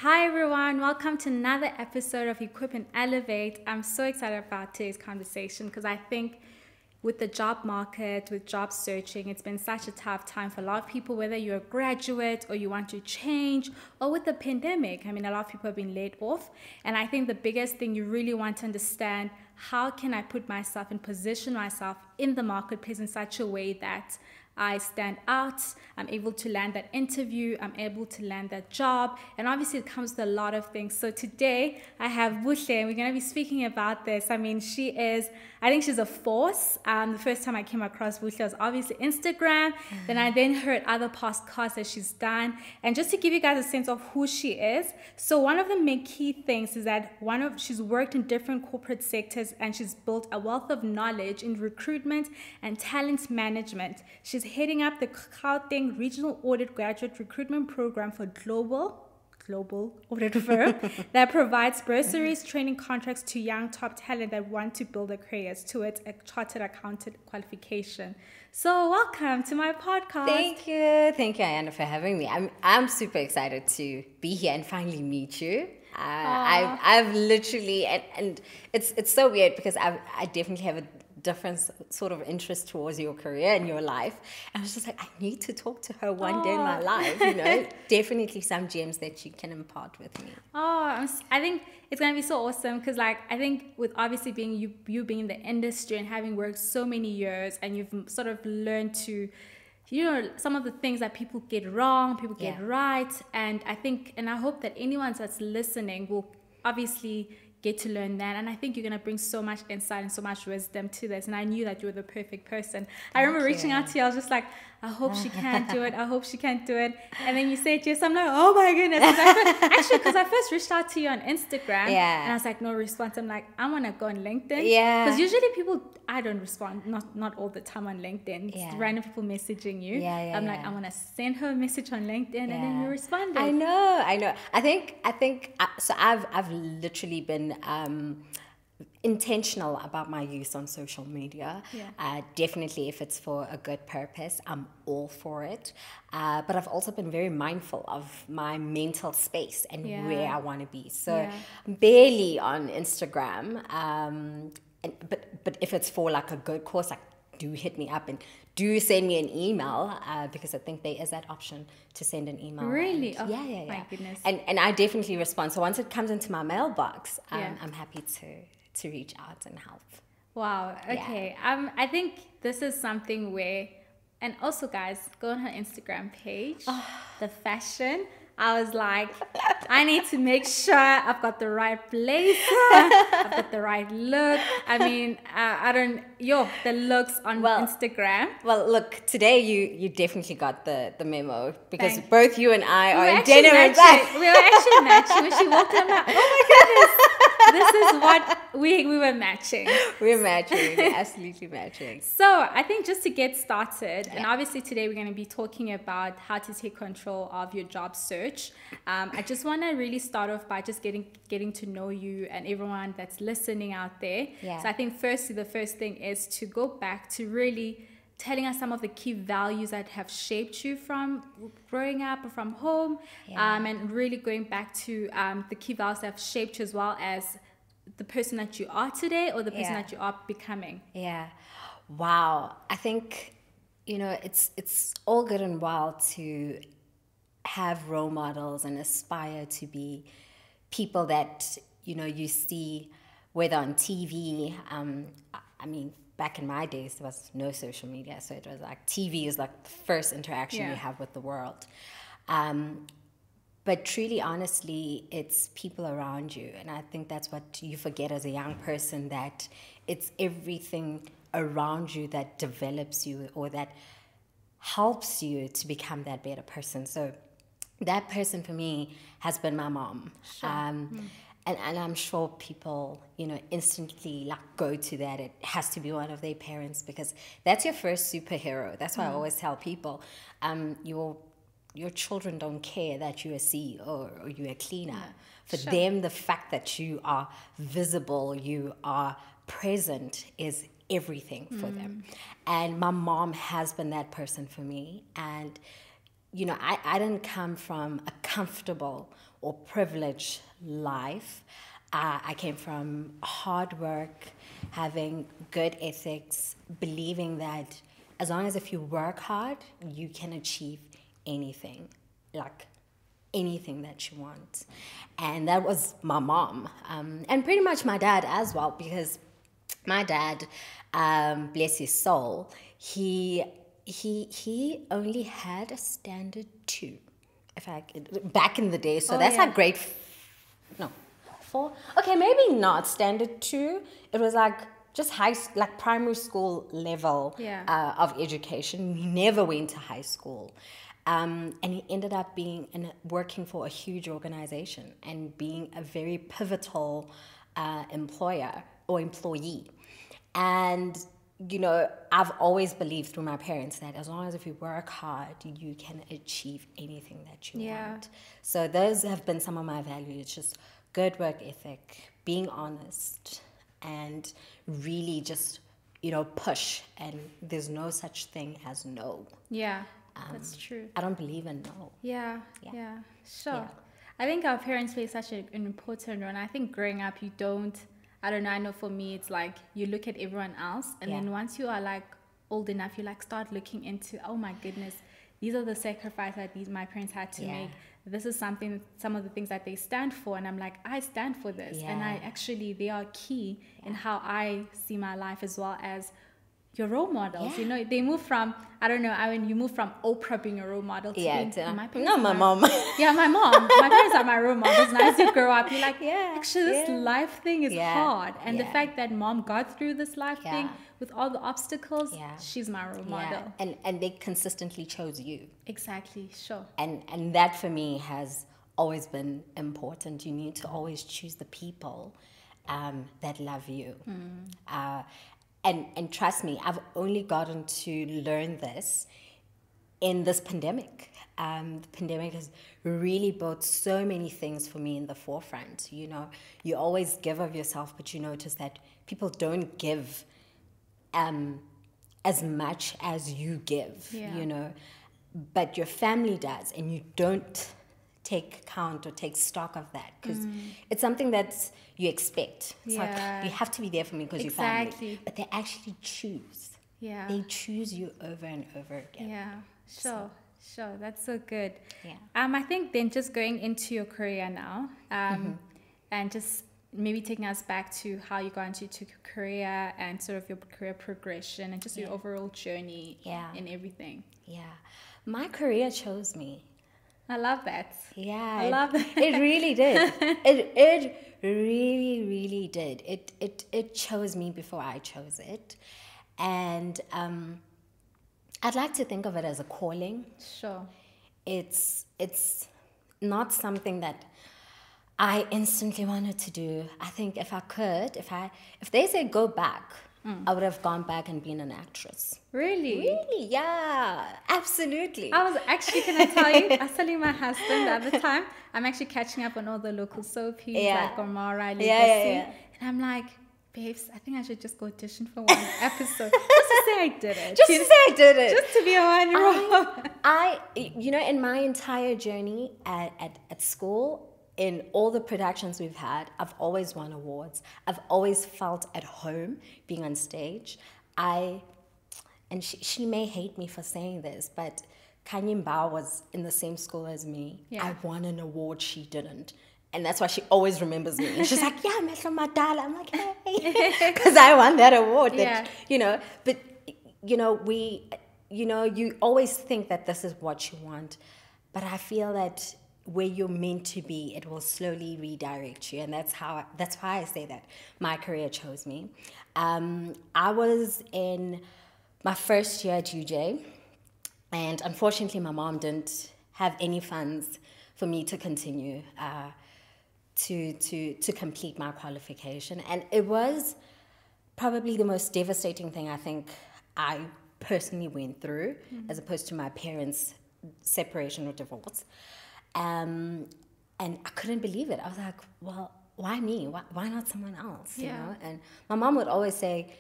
Hi everyone, welcome to another episode of Recruitment Elevate. I'm so excited about today's conversation because I think with the job market, with job searching, it's been such a tough time for a lot of people, whether you're a graduate or you want to change, or with the pandemic. I mean, a lot of people have been laid off. And I think the biggest thing you really want to understand, how can I put myself and position myself in the marketplace in such a way that I stand out, I'm able to land that interview, I'm able to land that job, and obviously it comes with a lot of things. So today I have Buhle, and we're going to be speaking about this. I mean, I think she's a force. The first time I came across Buhle was obviously Instagram, then I heard other podcasts that she's done, and just to give you guys a sense of who she is, so one of the main key things is that she's worked in different corporate sectors, and she's built a wealth of knowledge in recruitment and talent management. She's heading up the Gauteng Regional Audit Graduate Recruitment Program for Global Audit Firm that provides bursaries, training contracts to young top talent that want to build their careers towards a Chartered Accountant Qualification. So welcome to my podcast. Thank you, Ayana, for having me. I'm super excited to be here and finally meet you. I've literally, and it's so weird because I definitely have a different sort of interest towards your career and your life, and I was just like, I need to talk to her one day in my life, definitely some gems that she can impart with me. I think it's gonna be so awesome because I think with obviously being you being in the industry and having worked so many years, and you've sort of learned to some of the things that people get wrong, people get right, and I hope that anyone that's listening will obviously get to learn that, and I think you're going to bring so much insight and so much wisdom to this, and I knew that you were the perfect person. I remember reaching out to you, I was just like, I hope she can't do it, I hope she can't do it, and then you said yes, I'm like, oh my goodness, because I first reached out to you on Instagram, and I was like, no response, I'm like, I want to go on LinkedIn, because usually people, I don't respond, not all the time on LinkedIn, it's random people messaging you, I'm like, I want to send her a message on LinkedIn, and then you responded. I know, I think, so I've literally been intentional about my use on social media. Definitely, if it's for a good purpose, I'm all for it. But I've also been very mindful of my mental space and where I want to be. So I'm barely on Instagram. But if it's for like a good cause, do hit me up and do send me an email, because I think there is that option to send an email. Really? Yeah. My goodness. And I definitely respond. So once it comes into my mailbox, I'm happy to reach out and help. Wow. Okay. I think this is something where, and also guys, go on her Instagram page, the fashion. I was like, I need to make sure I've got the right blazer, I've got the right look. I mean, the looks on Instagram. Well, look, today you definitely got the memo, because Thanks. Both you and I are in denim and black. We were actually matching. When she walked in, I'm like, oh my goodness, this is what we were matching. We're matching, we're absolutely matching. So I think just to get started, and obviously today we're going to be talking about how to take control of your job search. I just want to really start off by just getting to know you and everyone that's listening out there. So I think the first thing is to go back to really telling us some of the key values that have shaped you from growing up or from home, and really going back to the key values that have shaped you as well as the person that you are today or the person that you are becoming. Wow. I think, it's all good and well to have role models and aspire to be people that, you see, whether on TV. I mean, back in my days, there was no social media. So it was like TV is like the first interaction you have with the world. But truly, honestly, it's people around you. And I think that's what you forget as a young person, that it's everything around you that develops you or that helps you to become that better person. So that person for me has been my mom. Sure. And I'm sure people, instantly go to that. It has to be one of their parents, because that's your first superhero. That's why I always tell people, your children don't care that you're a CEO or you're a cleaner. For them, the fact that you are visible, you are present is everything for them. And my mom has been that person for me. And I didn't come from a comfortable or privileged life. I came from hard work, having good ethics, believing that as long as if you work hard, you can achieve anything, like anything that you want. And that was my mom, and pretty much my dad as well, because my dad, bless his soul, he only had a standard 2, back in the day. So that's like grade, no, 4. Okay, maybe not standard 2. It was like just like primary school level of education. He never went to high school. And he ended up working for a huge organization and being a very pivotal employer or employee. And, you know, I've always believed through my parents that as long as if you work hard, you can achieve anything that you want. So those have been some of my values, just good work ethic, being honest, and really just, you know, push. And there's no such thing as no. Yeah. That's true. I don't believe in no. Yeah. Sure. Yeah. I think our parents play such an important role. And I think growing up, you don't, I don't know, I know for me, it's like you look at everyone else. And then once you are like old enough, you like start looking into, oh my goodness, these are the sacrifices that my parents had to make. This is some of the things that they stand for. And I'm like, I stand for this. And they are key in how I see my life, as well as your role models. You know, they move from, I don't know, you move from Oprah being a role model to being, my parents. My mom. My mom. My parents are my role models. And as you grow up, you're like, actually, this life thing is hard. And the fact that mom got through this life thing with all the obstacles, she's my role model. And they consistently chose you. Exactly, sure. And that for me has always been important. You need to always choose the people that love you. And trust me, I've only gotten to learn this in this pandemic. The pandemic has really brought so many things for me in the forefront. You know, you always give of yourself, but you notice that people don't give as much as you give, you know. But your family does, and you don't take count or take stock of that, because it's something that you expect. It's like, you have to be there for me because you're family. But they actually choose. They choose you over and over again. Sure. That's so good. I think then just going into your career now, and just maybe taking us back to how you got into your career and sort of your career progression and just your overall journey and everything. My career chose me. I love that. I love that. It really did. It really, really did. It chose me before I chose it. And I'd like to think of it as a calling. Sure. It's not something that I instantly wanted to do. I think if I could, if they say go back, I would have gone back and been an actress. Really? Really? Yeah, absolutely. I was actually, can I tell you, I was telling my husband at the time, I'm actually catching up on all the local soapies, like Gomara, Legacy. And I'm like, babes, I think I should just go audition for one episode. Just to say I did it. Just to say I did it. Just to be a one-year-old. You know, in my entire journey at school, in all the productions we've had, I've always won awards. I've always felt at home being on stage. And she may hate me for saying this, but Kanye Mbao was in the same school as me. I won an award, she didn't. And that's why she always remembers me. And she's like, yeah, Metro Madala. I'm like, hey, because I won that award. That, you know, but, you know, you always think that this is what you want. But I feel that where you're meant to be, it will slowly redirect you. And that's why I say that my career chose me. I was in my first year at UJ, and unfortunately my mom didn't have any funds for me to continue to complete my qualification. And it was probably the most devastating thing I think I personally went through, as opposed to my parents' separation or divorce. And I couldn't believe it. I was like, well, why me? Why not someone else? You know? And my mom would always say,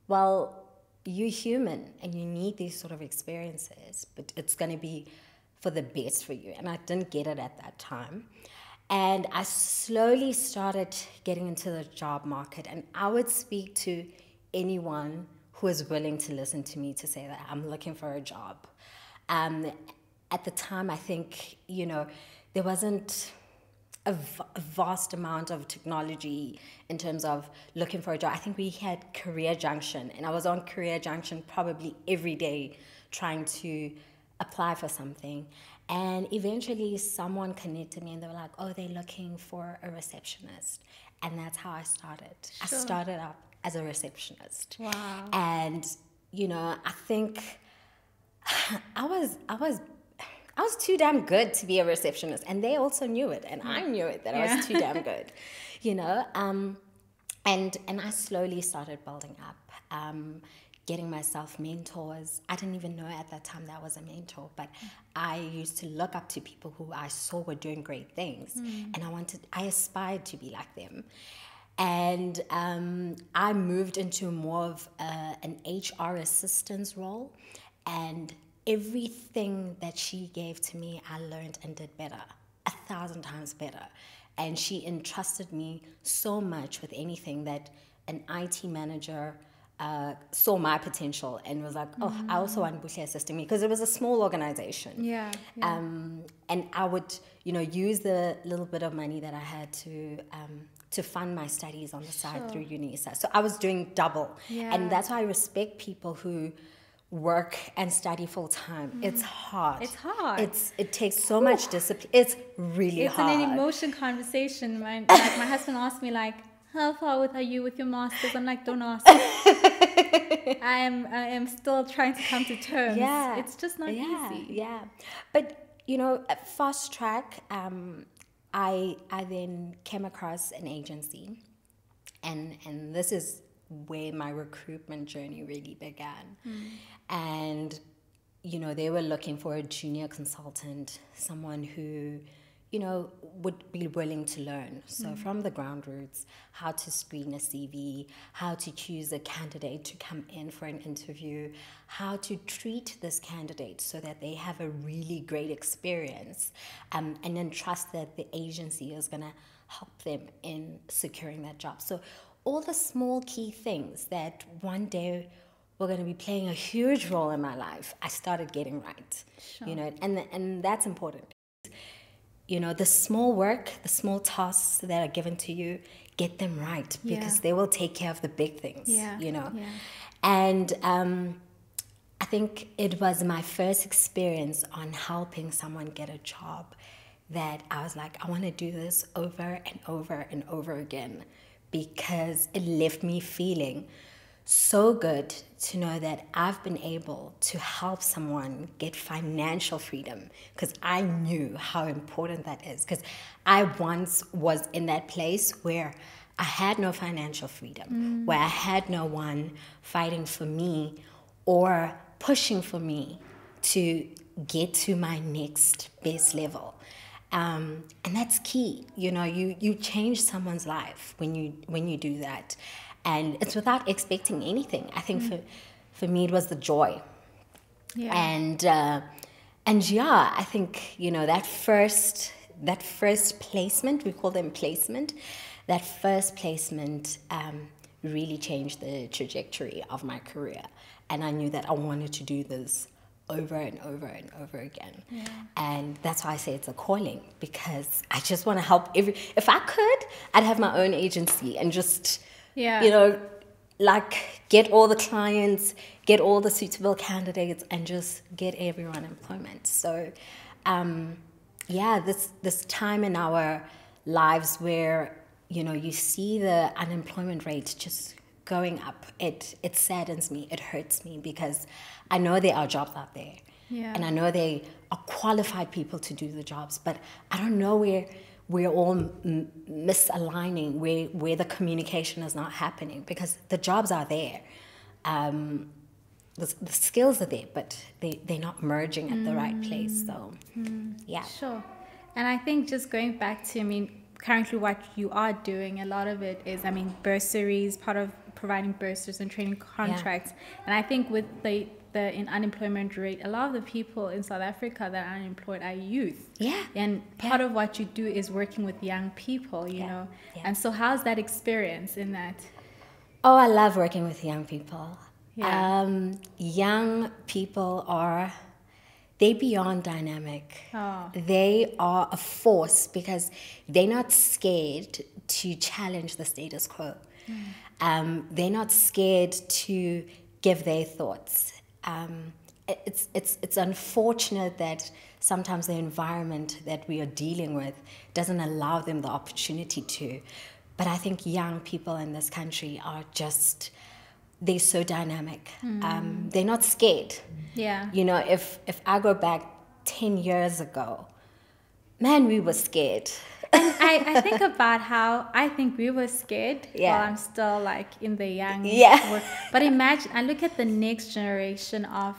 well, you're human and you need these sort of experiences, but it's going to be for the best for you. And I didn't get it at that time. And I slowly started getting into the job market, and I would speak to anyone who is willing to listen to me to say that I'm looking for a job. At the time, I think, there wasn't a vast amount of technology in terms of looking for a job. I think we had Career Junction, and I was on Career Junction probably every day trying to apply for something. And eventually someone connected me and they were like, oh, they're looking for a receptionist. And that's how I started. Sure. I started up as a receptionist. Wow. And, I think I was too damn good to be a receptionist. And they also knew it. And I knew it, that I was too damn good, And I slowly started building up. Getting myself mentors. I didn't even know at that time that I was a mentor, but I used to look up to people who I saw were doing great things, and I aspired to be like them. And I moved into more of an HR assistance role, and everything that she gave to me, I learned and did better, 1,000 times better. And she entrusted me so much with anything that an IT manager saw my potential and was like, oh, I also want Buhle assisting me, because it was a small organization. Yeah. And I would, use the little bit of money that I had to fund my studies on the side through UNISA. So I was doing double. Yeah. And that's why I respect people who work and study full time. It's hard. It's hard. It takes so much discipline. It's really hard. It's an emotion conversation. Like my husband asked me, like, how far are you with your masters? I'm like, don't ask. I am still trying to come to terms. Yeah. It's just not easy. Yeah. But, at Fast Track, I then came across an agency, and this is where my recruitment journey really began. And, they were looking for a junior consultant, someone who, would be willing to learn. So from the ground roots, how to screen a CV, how to choose a candidate to come in for an interview, how to treat this candidate so that they have a really great experience, and then trust that the agency is going to help them in securing that job. So all the small key things that one day were going to be playing a huge role in my life, I started getting right. Sure. And that's important. The small work, the small tasks that are given to you, get them right, because they will take care of the big things, And I think it was my first experience on helping someone get a job that I was like, I want to do this over and over and over again, because it left me feeling so good to know that I've been able to help someone get financial freedom, because I knew how important that is. Because I once was in that place where I had no financial freedom, where I had no one fighting for me or pushing for me to get to my next best level. And that's key. You change someone's life when you do that. And it's without expecting anything. I think for me, it was the joy. Yeah. And I think, that first placement, we call them placement, that first placement really changed the trajectory of my career. And I knew that I wanted to do this over and over and over again. Yeah. And that's why I say it's a calling, because I just want to help if I could, I'd have my own agency and just... get all the clients, get all the suitable candidates, and just get everyone employment. So, this time in our lives where, you see the unemployment rate just going up, it saddens me, it hurts me, because I know there are jobs out there. Yeah. And I know they are qualified people to do the jobs, but I don't know where we're all misaligning, where the communication is not happening, because the jobs are there. The skills are there, but they're not merging at the right place. So, Sure. And I think just going back to, currently what you are doing, a lot of it is, bursaries, part of providing bursaries and training contracts. And I think with the in unemployment rate, a lot of the people in South Africa that are unemployed are youth. Yeah. And part of what you do is working with young people, you know. Yeah. And so how's that experience in that? Oh, I love working with young people. Yeah. Young people they're beyond dynamic. Oh. They are a force because they're not scared to challenge the status quo. They're not scared to give their thoughts. It's unfortunate that sometimes the environment that we are dealing with doesn't allow them the opportunity to. But I think young people in this country are they're so dynamic. They're not scared. Yeah. You know, if I go back 10 years ago, man, we were scared. And I think about how I think we were scared Yeah. while I'm still like in the young Yeah. But imagine, I look at the next generation of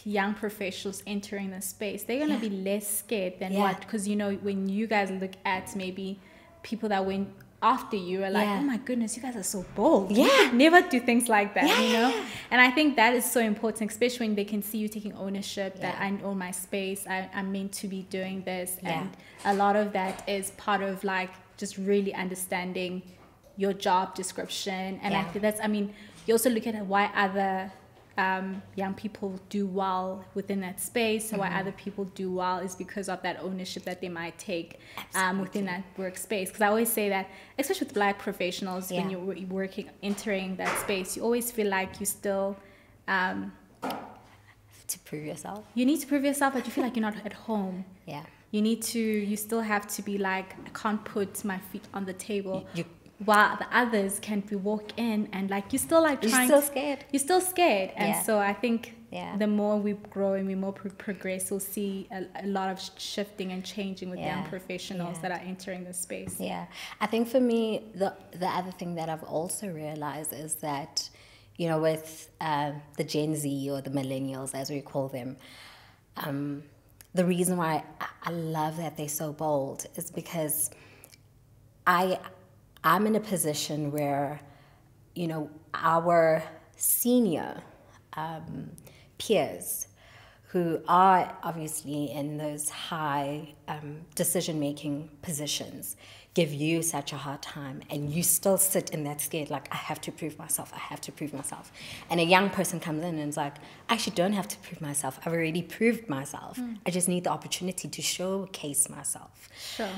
young professionals entering the space. They're going to be less scared than what? Because, you know, when you guys look at maybe people that went after you are like, oh my goodness, you guys are so bold. Yeah. You could never do things like that, Yeah, you know? yeah. And I think that is so important, especially when they can see you taking ownership that I own my space, I'm meant to be doing this. And a lot of that is part of like just really understanding your job description. And I think you also look at why other young people do well within that space. So why other people do well is because of that ownership that they might take within that workspace. Because I always say that, especially with Black professionals, when you're entering that space, you always feel like you still To prove yourself. you need to prove yourself, but you feel like you're not at home. Yeah. You still have to be like, I can't put my feet on the table. You- While the others can be walk in and like you're still like trying. You're still scared. You're still scared, and Yeah. so I think Yeah. the more we grow and we more progress, we'll see a lot of shifting and changing with young professionals that are entering the space. Yeah, I think for me, the other thing that I've also realized is that, you know, with the Gen Z or the millennials, as we call them, the reason why I love that they're so bold is because I'm in a position where, you know, our senior peers who are obviously in those high decision-making positions give you such a hard time, and you still sit in that scared, like, I have to prove myself, I have to prove myself. And a young person comes in and is like, I actually don't have to prove myself, I've already proved myself. I just need the opportunity to showcase myself. Sure.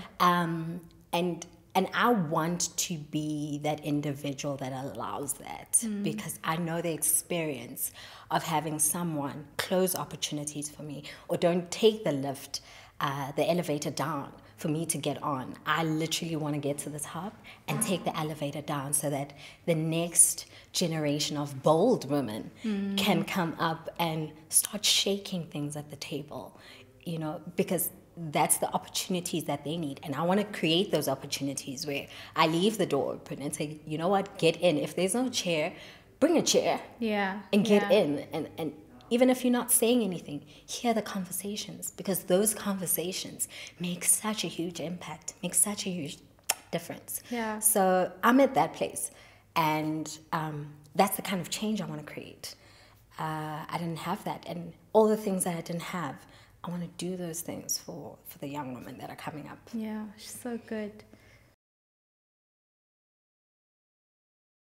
And I want to be that individual that allows that, because I know the experience of having someone close opportunities for me or don't take the lift, the elevator down for me to get on. I literally want to get to the top and take the elevator down so that the next generation of bold women can come up and start shaking things at the table, you know, because that's the opportunities that they need. And I want to create those opportunities where I leave the door open and say, you know what, get in. If there's no chair, bring a chair. Yeah. And get in. And even if you're not saying anything, hear the conversations, because those conversations make such a huge impact, make such a huge difference. Yeah. So I'm at that place. And that's the kind of change I want to create. I didn't have that. And all the things that I didn't have, I want to do those things for the young women that are coming up. Yeah, so good.